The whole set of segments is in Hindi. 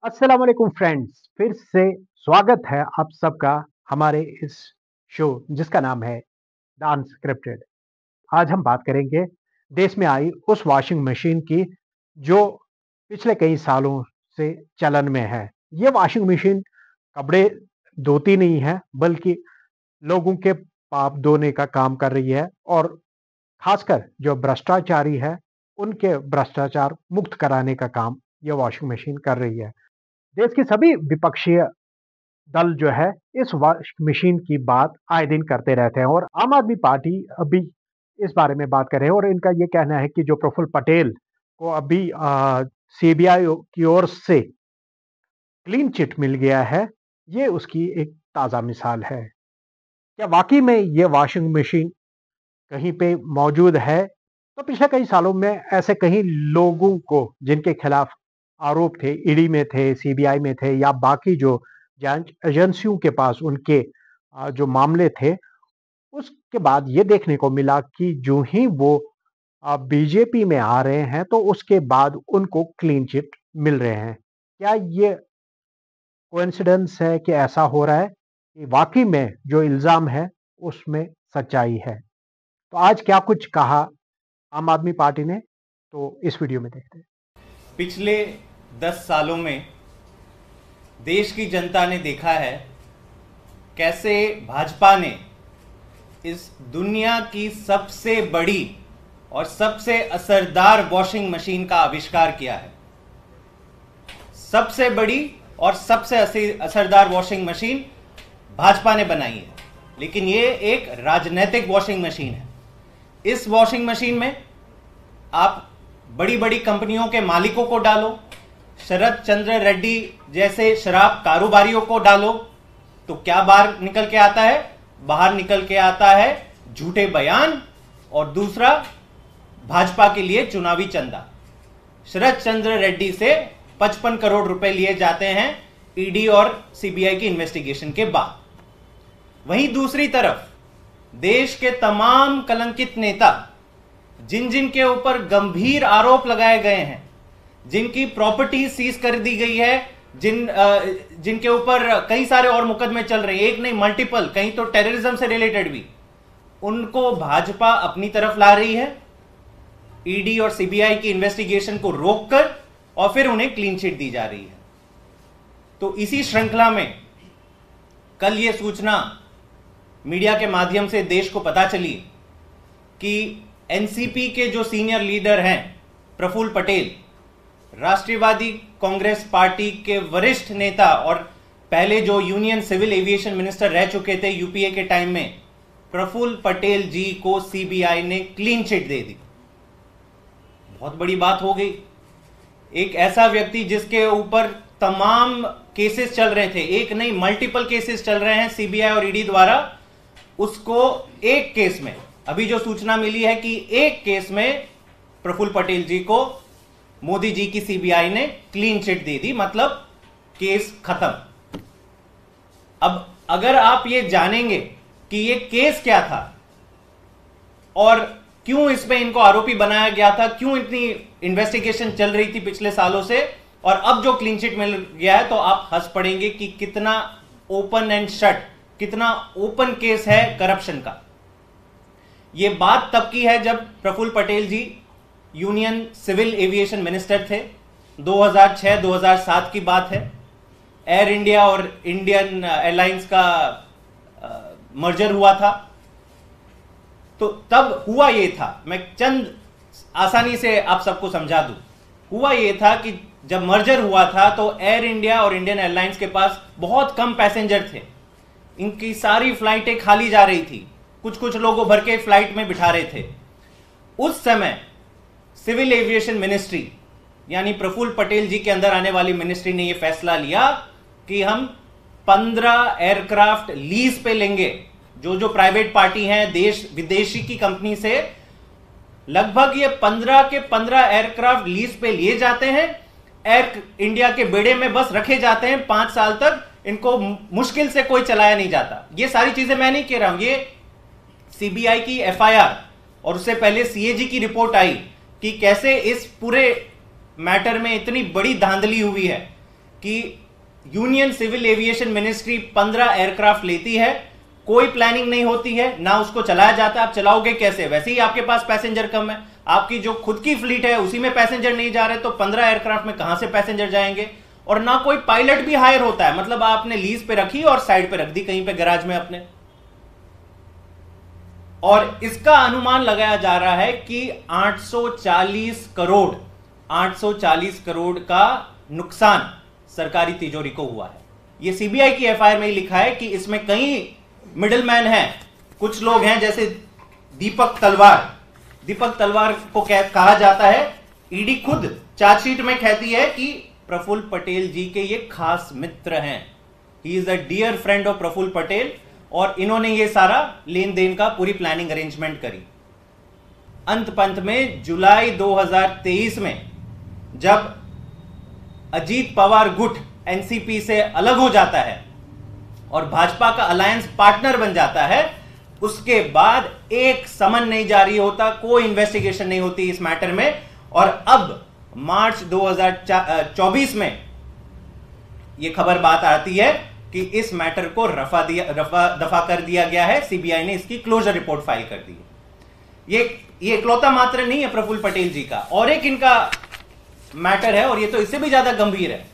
अस्सलाम वालेकुम फ्रेंड्स, फिर से स्वागत है आप सबका हमारे इस शो जिसका नाम है द अनस्क्रिप्टेड। आज हम बात करेंगे देश में आई उस वॉशिंग मशीन की जो पिछले कई सालों से चलन में है। ये वॉशिंग मशीन कपड़े धोती नहीं है बल्कि लोगों के पाप धोने का काम कर रही है और खासकर जो भ्रष्टाचारी है उनके भ्रष्टाचार मुक्त कराने का काम ये वॉशिंग मशीन कर रही है। देश की सभी विपक्षीय दल जो है इस वॉशिंग मशीन की बात आए दिन करते रहते हैं और आम आदमी पार्टी अभी इस बारे में बात कर रहे हैं और इनका ये कहना है कि जो प्रफुल्ल पटेल को अभी सीबीआई की ओर से क्लीन चिट मिल गया है, ये उसकी एक ताज़ा मिसाल है। क्या वाकई में ये वॉशिंग मशीन कहीं पे मौजूद है? तो पिछले कई सालों में ऐसे कई लोगों को जिनके खिलाफ आरोप थे, ईडी में थे, सीबीआई में थे या बाकी जो जांच एजेंसियों के पास उनके जो मामले थे, उसके बाद ये देखने को मिला कि जो ही वो बीजेपी में आ रहे हैं, तो उसके बाद उनको क्लीन चिट मिल रहे हैं। क्या ये कोइंसिडेंस है कि ऐसा हो रहा है कि वाकई में जो इल्ज़ाम है, उसमें सच्चाई है? तो आज क्या कुछ कहा आम आदमी पार्टी ने, तो इस वीडियो में देखते हैं। पिछले 10 सालों में देश की जनता ने देखा है कैसे भाजपा ने इस दुनिया की सबसे बड़ी और सबसे असरदार वॉशिंग मशीन का आविष्कार किया है। सबसे बड़ी और सबसे असरदार वॉशिंग मशीन भाजपा ने बनाई है, लेकिन ये एक राजनीतिक वॉशिंग मशीन है। इस वॉशिंग मशीन में आप बड़ी बड़ी कंपनियों के मालिकों को डालो, शरद चंद्र रेड्डी जैसे शराब कारोबारियों को डालो, तो क्या बाहर निकल के आता है? बाहर निकल के आता है झूठे बयान और दूसरा भाजपा के लिए चुनावी चंदा। शरद चंद्र रेड्डी से 55 करोड़ रुपए लिए जाते हैं ईडी और सीबीआई की इन्वेस्टिगेशन के बाद। वहीं दूसरी तरफ देश के तमाम कलंकित नेता जिन जिन के ऊपर गंभीर आरोप लगाए गए हैं, जिनकी प्रॉपर्टी सीज कर दी गई है, जिनके ऊपर कई सारे और मुकदमे चल रहे हैं, एक नहीं मल्टीपल, कहीं तो टेररिज्म से रिलेटेड भी, उनको भाजपा अपनी तरफ ला रही है ईडी और सीबीआई की इन्वेस्टिगेशन को रोककर, और फिर उन्हें क्लीन चिट दी जा रही है। तो इसी श्रृंखला में कल यह सूचना मीडिया के माध्यम से देश को पता चली कि एनसीपी के जो सीनियर लीडर हैं प्रफुल्ल पटेल, राष्ट्रवादी कांग्रेस पार्टी के वरिष्ठ नेता और पहले जो यूनियन सिविल एविएशन मिनिस्टर रह चुके थे यूपीए के टाइम में, प्रफुल्ल पटेल जी को सीबीआई ने क्लीन चिट दे दी। बहुत बड़ी बात हो गई। एक ऐसा व्यक्ति जिसके ऊपर तमाम केसेस चल रहे थे, एक नहीं मल्टीपल केसेस चल रहे हैं सीबीआई और ईडी द्वारा, उसको एक केस में, अभी जो सूचना मिली है कि एक केस में प्रफुल्ल पटेल जी को मोदी जी की सीबीआई ने क्लीन चिट दे दी, मतलब केस खत्म। अब अगर आप ये जानेंगे कि ये केस क्या था और क्यों इसमें इनको आरोपी बनाया गया था, क्यों इतनी इन्वेस्टिगेशन चल रही थी पिछले सालों से, और अब जो क्लीन चिट मिल गया है, तो आप हंस पड़ेंगे कि कितना ओपन एंड शट, कितना ओपन केस है करप्शन का। यह बात तब की है जब प्रफुल्ल पटेल जी यूनियन सिविल एविएशन मिनिस्टर थे। 2006-2007 की बात है। एयर इंडिया और इंडियन एयरलाइंस का मर्जर हुआ था। तो तब हुआ यह था, मैं चंद आसानी से आप सबको समझा दूं, हुआ यह था कि जब मर्जर हुआ था तो एयर इंडिया और इंडियन एयरलाइंस के पास बहुत कम पैसेंजर थे। इनकी सारी फ्लाइटें खाली जा रही थी, कुछ कुछ लोगों भर के फ्लाइट में बिठा रहे थे। उस समय सिविल एविएशन मिनिस्ट्री यानी प्रफुल्ल पटेल जी के अंदर आने वाली मिनिस्ट्री ने यह फैसला लिया कि हम 15 एयरक्राफ्ट लीज पे लेंगे। जो प्राइवेट पार्टी हैं देश विदेशी की कंपनी से, लगभग ये 15 के 15 एयरक्राफ्ट लीज पे लिए जाते हैं, एयर इंडिया के बेड़े में बस रखे जाते हैं, 5 साल तक इनको मुश्किल से कोई चलाया नहीं जाता। ये सारी चीजें मैं नहीं कह रहा हूं, ये सीबीआई की एफआईआर और उससे पहले सीएजी की रिपोर्ट आई कि कैसे इस पूरे मैटर में इतनी बड़ी धांधली हुई है। कि union civil aviation ministry 15 aircraft लेती है, कोई प्लानिंग नहीं होती है, ना उसको चलाया जाता। आप चलाओगे कैसे? वैसे ही आपके पास पैसेंजर कम है, आपकी जो खुद की फ्लीट है उसी में पैसेंजर नहीं जा रहे, तो 15 एयरक्राफ्ट में कहां से पैसेंजर जाएंगे? और ना कोई पायलट भी हायर होता है, मतलब आपने लीज पे रखी और साइड पे रख दी कहीं पे गैराज में अपने। और इसका अनुमान लगाया जा रहा है कि 840 करोड़ का नुकसान सरकारी तिजोरी को हुआ है। यह सीबीआई की एफआईआर में ही लिखा है कि इसमें कई मिडलमैन हैं, कुछ लोग हैं जैसे दीपक तलवार को कहा जाता है, ईडी खुद चार्जशीट में कहती है कि प्रफुल्ल पटेल जी के ये खास मित्र हैं, he is a dear friend of Praful Patel, और इन्होंने ये सारा लेन देन का पूरी प्लानिंग अरेंजमेंट करी। अंत पंत में जुलाई 2023 में जब अजीत पवार गुट एनसीपी से अलग हो जाता है और भाजपा का अलायंस पार्टनर बन जाता है, उसके बाद एक समन नहीं जारी होता, कोई इन्वेस्टिगेशन नहीं होती इस मैटर में। और अब मार्च 2024 में यह खबर बात आती है कि इस मैटर को रफा दफा कर दिया गया है, सीबीआई ने इसकी क्लोजर रिपोर्ट फाइल कर दी है। ये इकलौता मात्र नहीं है प्रफुल्ल पटेल जी का, और एक इनका मैटर है, और ये तो इससे भी ज्यादा गंभीर है।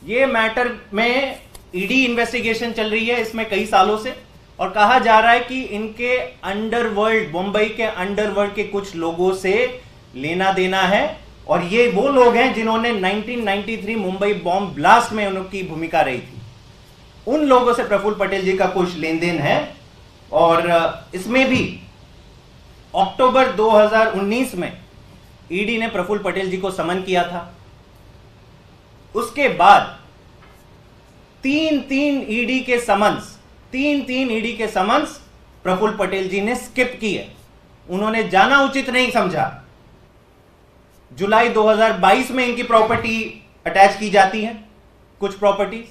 ये मैटर में ईडी इन्वेस्टिगेशन चल रही है इसमें कई सालों से, और कहा जा रहा है कि इनके अंडरवर्ल्ड, मुंबई के अंडरवर्ल्ड के कुछ लोगों से लेना देना है, और ये वो लोग हैं जिन्होंने 1993 मुंबई बॉम्ब ब्लास्ट में उनकी भूमिका रही थी। उन लोगों से प्रफुल्ल पटेल जी का कुछ लेन देन है। और इसमें भी अक्टूबर 2019 में ईडी ने प्रफुल्ल पटेल जी को समन किया था। उसके बाद तीन तीन ईडी के समन्स प्रफुल्ल पटेल जी ने स्किप किए, उन्होंने जाना उचित नहीं समझा। जुलाई 2022 में इनकी प्रॉपर्टी अटैच की जाती है, कुछ प्रॉपर्टीज,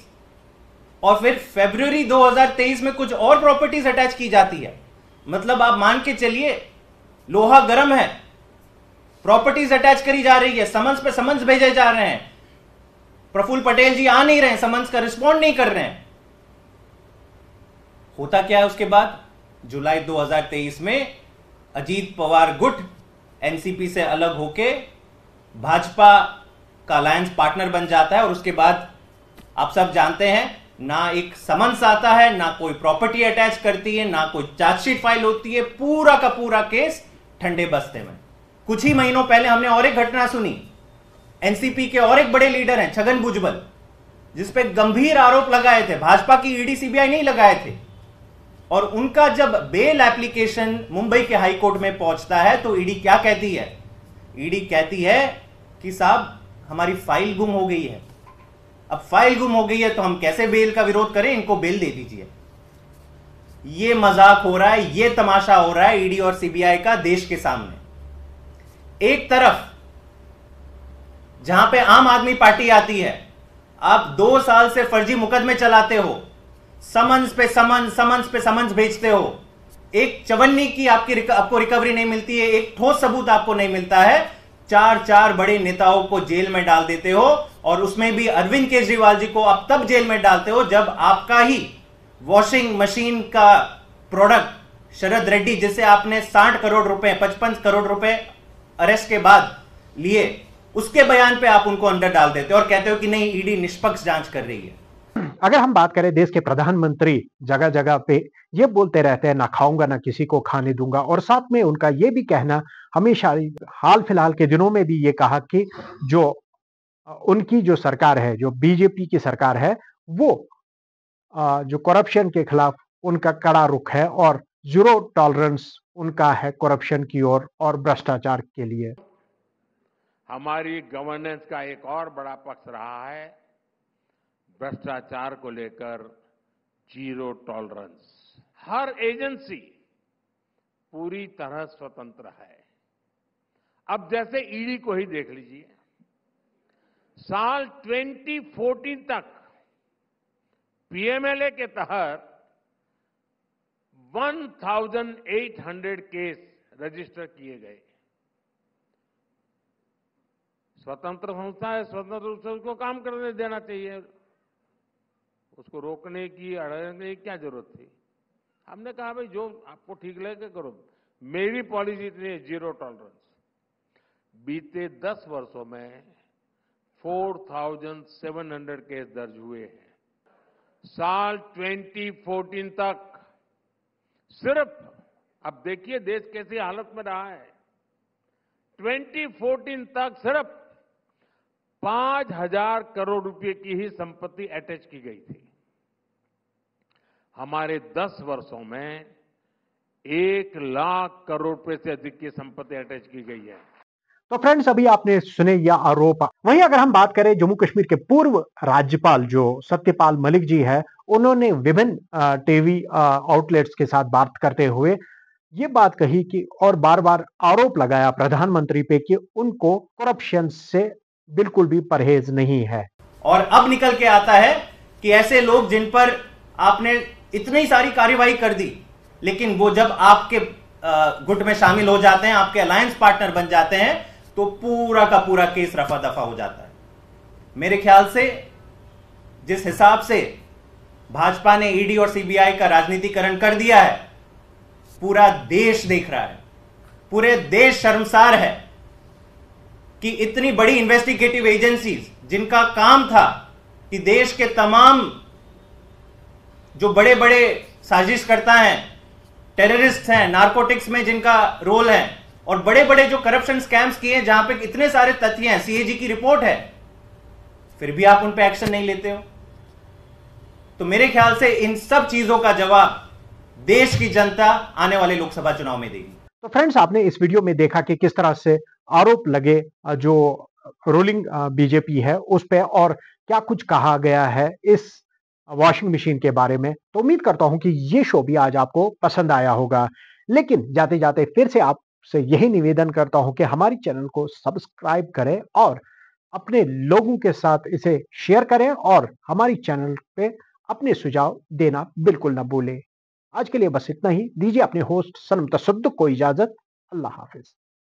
और फिर फरवरी 2023 में कुछ और प्रॉपर्टीज अटैच की जाती है। मतलब आप मान के चलिए लोहा गर्म है, प्रॉपर्टीज अटैच करी जा रही है, समन्स पे समन्स भेजे जा रहे हैं, प्रफुल्ल पटेल जी आ नहीं रहे हैं, समन्स का रिस्पॉन्ड नहीं कर रहे हैं। होता क्या है उसके बाद? जुलाई 2023 में अजीत पवार गुट एनसीपी से अलग होके भाजपा का अलायंस पार्टनर बन जाता है, और उसके बाद आप सब जानते हैं, ना एक समन्स आता है, ना कोई प्रॉपर्टी अटैच करती है, ना कोई चार्जशीट फाइल होती है, पूरा का पूरा केस ठंडे बस्ते में। कुछ ही महीनों पहले हमने और एक घटना सुनी, एनसीपी के और एक बड़े लीडर हैं छगन भुजबल, जिसपे गंभीर आरोप लगाए थे, भाजपा की ईडी सीबीआई नहीं लगाए थे, और उनका जब बेल एप्लीकेशन मुंबई के हाई कोर्ट में पहुंचता है तो ईडी क्या कहती है? ईडी कहती है कि साहब हमारी फाइल गुम हो गई है। अब फाइल गुम हो गई है तो हम कैसे बेल का विरोध करें, इनको बेल दे दीजिए। ये मजाक हो रहा है, ये तमाशा हो रहा है ईडी और सीबीआई का देश के सामने। एक तरफ जहां पे आम आदमी पार्टी आती है, आप 2 साल से फर्जी मुकदमे चलाते हो, समन्स पे समन्स भेजते हो, एक चवन्नी की आपको रिकवरी नहीं मिलती है, एक ठोस सबूत आपको नहीं मिलता है, 4 बड़े नेताओं को जेल में डाल देते हो, और उसमें भी अरविंद केजरीवाल जी को अब तब जेल में डालते हो जब आपका ही वॉशिंग मशीन का प्रोडक्ट शरद रेड्डी, जिसे आपने 60 करोड़ रुपए 55 करोड़ रुपए अरेस्ट के बाद लिए, उसके बयान पे आप उनको अंदर डाल देते हो और कहते हो कि नहीं ईडी निष्पक्ष जांच कर रही है। अगर हम बात करें, देश के प्रधानमंत्री जगह जगह पे ये बोलते रहते हैं, ना खाऊंगा ना किसी को खाने दूंगा, और साथ में उनका ये भी कहना हमेशा, हाल फिलहाल के दिनों में भी ये कहा कि जो उनकी जो सरकार है, जो बीजेपी की सरकार है, वो जो करप्शन के खिलाफ उनका कड़ा रुख है और जीरो टॉलरेंस उनका है करप्शन की ओर और भ्रष्टाचार के लिए। हमारी गवर्नेंस का एक और बड़ा पक्ष रहा है भ्रष्टाचार को लेकर जीरो टॉलरेंस। हर एजेंसी पूरी तरह स्वतंत्र है। अब जैसे ईडी को ही देख लीजिए, साल 2014 तक पीएमएलए के तहत 1800 केस रजिस्टर किए गए। स्वतंत्र संस्था है, स्वतंत्र रूप से उसको काम करने देना चाहिए। उसको रोकने की, अड़ने की क्या जरूरत थी? हमने कहा भाई जो आपको ठीक लगे करो। मेरी पॉलिसी इतनी है, जीरो टॉलरेंस। बीते 10 वर्षों में 4,700 केस दर्ज हुए हैं। साल 2014 तक सिर्फ, अब देखिए देश कैसी हालत में रहा है, 2014 तक सिर्फ 5,000 करोड़ रुपए की ही संपत्ति अटैच की गई थी। हमारे 10 वर्षों में 1,00,000 करोड़ रुपए से अधिक की संपत्ति अटैच की गई है। तो फ्रेंड्स, अभी आपने सुने यह आरोप। वहीं अगर हम बात करें जम्मू कश्मीर के पूर्व राज्यपाल जो सत्यपाल मलिक जी है, उन्होंने विभिन्न टीवी आउटलेट्स के साथ बात करते हुए ये बात कही कि और बार बार आरोप लगाया प्रधानमंत्री पे कि उनको करप्शन से बिल्कुल भी परहेज नहीं है। और अब निकल के आता है कि ऐसे लोग जिन पर आपने इतनी सारी कार्यवाही कर दी, लेकिन वो जब आपके गुट में शामिल हो जाते हैं, आपके अलायंस पार्टनर बन जाते हैं, तो पूरा का पूरा केस रफा दफा हो जाता है। मेरे ख्याल से जिस हिसाब से भाजपा ने ईडी और सीबीआई का राजनीतिकरण कर दिया है, पूरा देश देख रहा है, पूरे देश शर्मसार है कि इतनी बड़ी इन्वेस्टिगेटिव एजेंसीज जिनका काम था कि देश के तमाम जो बड़े बड़े साजिशकर्ता हैं, टेररिस्ट हैं, नारकोटिक्स में जिनका रोल है, और बड़े बड़े जो करप्शन स्कैम्स किए हैं जहां पे इतने सारे तथ्य हैं, सीएजी की रिपोर्ट है, फिर भी आप उन पे एक्शन नहीं लेते हो। तो मेरे ख्याल से इन सब चीजों का जवाब देश की जनता आने वाले लोकसभा चुनाव में देगी। तो फ्रेंड्स, आपने इस वीडियो में देखा कि किस तरह से आरोप लगे जो रूलिंग बीजेपी है उस पे, और क्या कुछ कहा गया है इस वॉशिंग मशीन के बारे में। तो उम्मीद करता हूं कि ये शो भी आज आपको पसंद आया होगा। लेकिन जाते जाते फिर से आपसे यही निवेदन करता हूं कि हमारी चैनल को सब्सक्राइब करें और अपने लोगों के साथ इसे शेयर करें, और हमारी चैनल पे अपने सुझाव देना बिल्कुल ना भूलें। आज के लिए बस इतना ही। दीजिए अपने होस्ट सनम तसद्दुक को इजाजत। अल्लाह हाफिज।